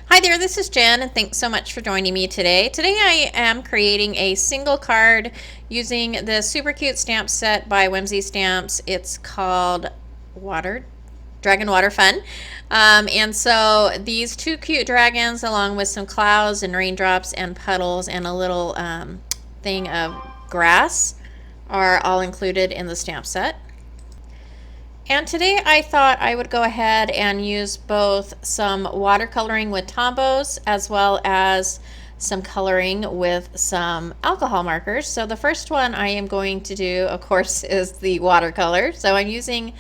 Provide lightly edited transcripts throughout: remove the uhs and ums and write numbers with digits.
Hi there, this is Jen, and thanks so much for joining me today. Today I am creating a single card using the super cute stamp set by WHIMSY Stamps. It's called Dragon Water Fun. And so these two cute dragons, along with some clouds and raindrops and puddles and a little thing of grass, are all included in the stamp set. And today I thought I would go ahead and use both some watercoloring with Tombows as well as some coloring with some alcohol markers. So the first one I am going to do, of course, is the watercolor. So I'm using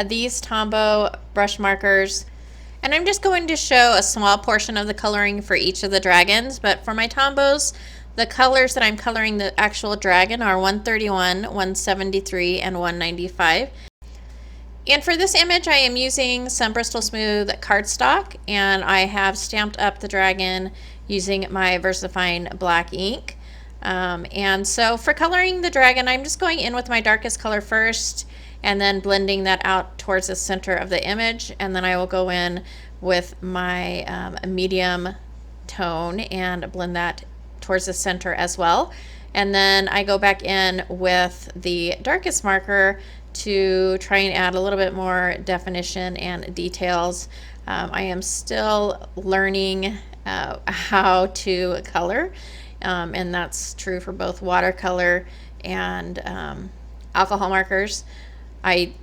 these Tombow brush markers, and I'm just going to show a small portion of the coloring for each of the dragons. But for my Tombows, the colors that I'm coloring the actual dragon are 131, 173, and 195. And for this image, I am using some Bristol Smooth cardstock, and I have stamped up the dragon using my VersaFine black ink. And so for coloring the dragon, I'm just going in with my darkest color first and then blending that out towards the center of the image. And then I will go in with my medium tone and blend that towards the center as well. And then I go back in with the darkest marker to try and add a little bit more definition and details. I am still learning how to color, and that's true for both watercolor and alcohol markers. I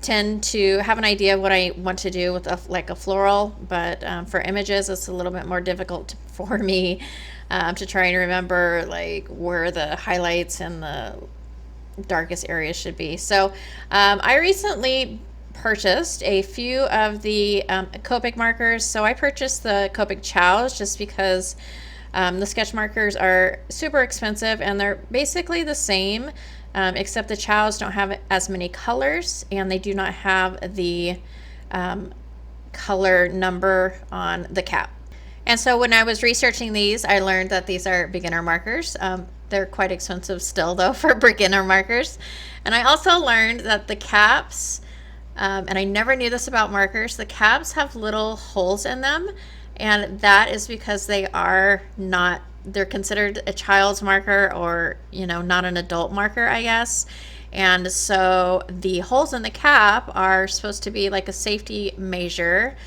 tend to have an idea of what I want to do with like a floral, but for images it's a little bit more difficult for me to try and remember like where the highlights and the darkest areas should be. So I recently purchased a few of the Copic markers. So I purchased the Copic Chows just because the sketch markers are super expensive, and they're basically the same, except the Chows don't have as many colors, and they do not have the color number on the cap. And so when I was researching these, I learned that these are beginner markers. They're quite expensive still, though, for beginner markers. And I also learned that the caps, and I never knew this about markers, the caps have little holes in them. And that is because they're considered a child's marker, or, not an adult marker, I guess. And so the holes in the cap are supposed to be like a safety measure.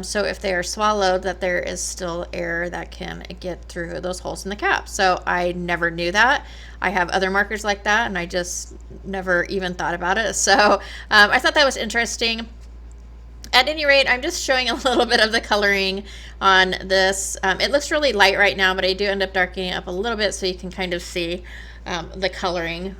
So if they are swallowed, that there is still air that can get through those holes in the cap. So I never knew that. I have other markers like that, and I just never even thought about it. So I thought that was interesting. At any rate, I'm just showing a little bit of the coloring on this. It looks really light right now, but I do end up darkening it up a little bit so you can kind of see the coloring.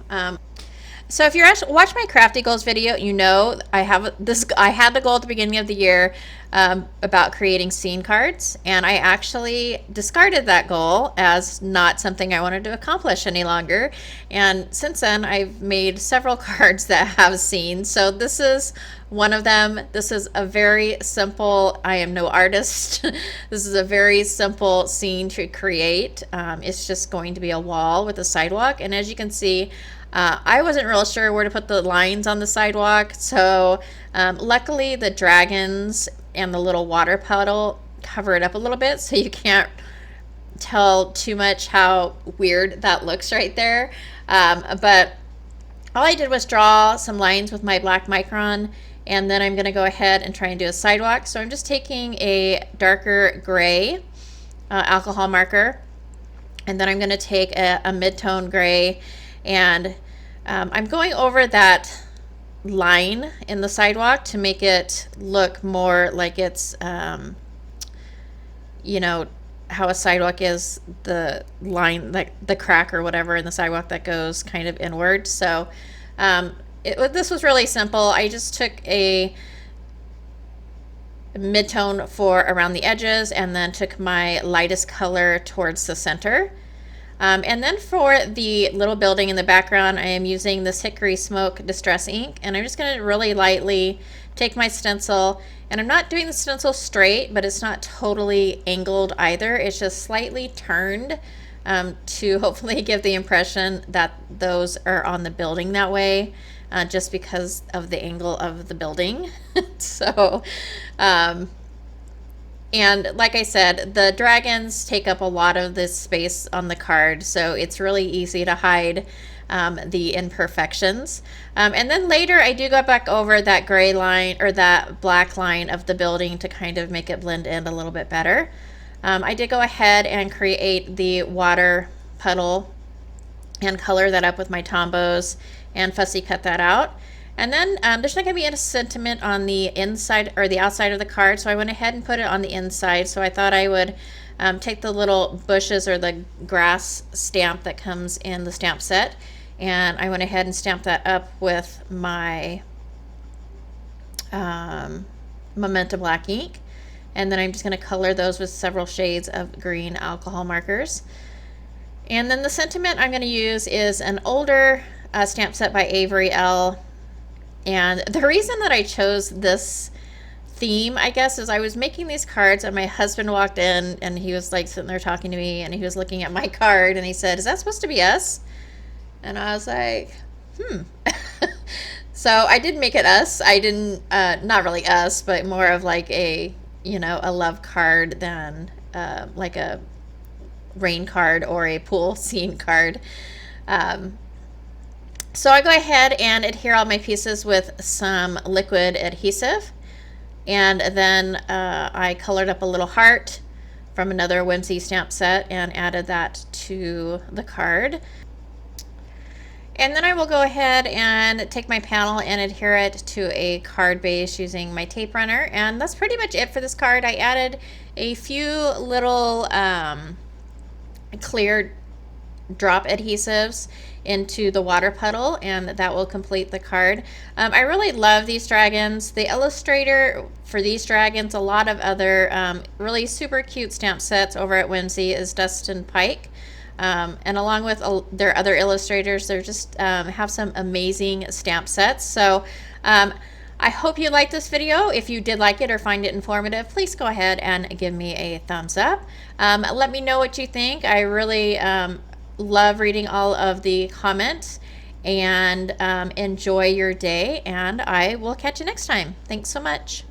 So if you're watch my crafty goals video, you know I had the goal at the beginning of the year about creating scene cards, and I actually discarded that goal as not something I wanted to accomplish any longer. And since then, I've made several cards that have scenes. So this is one of them. This is a very simple, I am no artist. This is a very simple scene to create. It's just going to be a wall with a sidewalk, and as you can see, I wasn't real sure where to put the lines on the sidewalk, so luckily the dragons and the little water puddle cover it up a little bit, so you can't tell too much how weird that looks right there. But all I did was draw some lines with my black micron, and then I'm going to go ahead and try and do a sidewalk. So I'm just taking a darker gray alcohol marker, and then I'm going to take a mid-tone gray, and I'm going over that line in the sidewalk to make it look more like it's, how a sidewalk is, the line, like the crack or whatever in the sidewalk that goes kind of inward. So this was really simple. I just took a mid-tone for around the edges, and then took my lightest color towards the center. And then for the little building in the background, I am using this Hickory Smoke Distress ink, and I'm just going to really lightly take my stencil, and I'm not doing the stencil straight, but it's not totally angled either. It's just slightly turned to hopefully give the impression that those are on the building that way, just because of the angle of the building. So And like I said, the dragons take up a lot of this space on the card, so it's really easy to hide the imperfections. And then later I do go back over that gray line or that black line of the building to kind of make it blend in a little bit better. I did go ahead and create the water puddle and color that up with my Tombows and fussy cut that out. And then there's not going to be any sentiment on the inside or the outside of the card, so I went ahead and put it on the inside. So I thought I would take the little bushes or the grass stamp that comes in the stamp set, and I went ahead and stamped that up with my Magenta Black ink. And then I'm just going to color those with several shades of green alcohol markers. And then the sentiment I'm going to use is an older stamp set by AVERY ELLE. And the reason that I chose this theme, I guess, is I was making these cards and my husband walked in and he was like sitting there talking to me and he was looking at my card and he said, "Is that supposed to be us?" And I was like, So I did make it us. I didn't, not really us, but more of like a, you know, a love card than like a rain card or a pool scene card. So I go ahead and adhere all my pieces with some liquid adhesive, and then I colored up a little heart from another Whimsy stamp set and added that to the card. And then I will go ahead and take my panel and adhere it to a card base using my tape runner, and that's pretty much it for this card. I added a few little clear drop adhesives into the water puddle, and that will complete the card. I really love these dragons. The illustrator for these dragons, a lot of other really super cute stamp sets over at Whimsy, is Dustin Pike. And along with their other illustrators, they just have some amazing stamp sets. So I hope you liked this video. If you did like it or find it informative, please go ahead and give me a thumbs up. Let me know what you think. I really love reading all of the comments, and enjoy your day, and I will catch you next time. Thanks so much.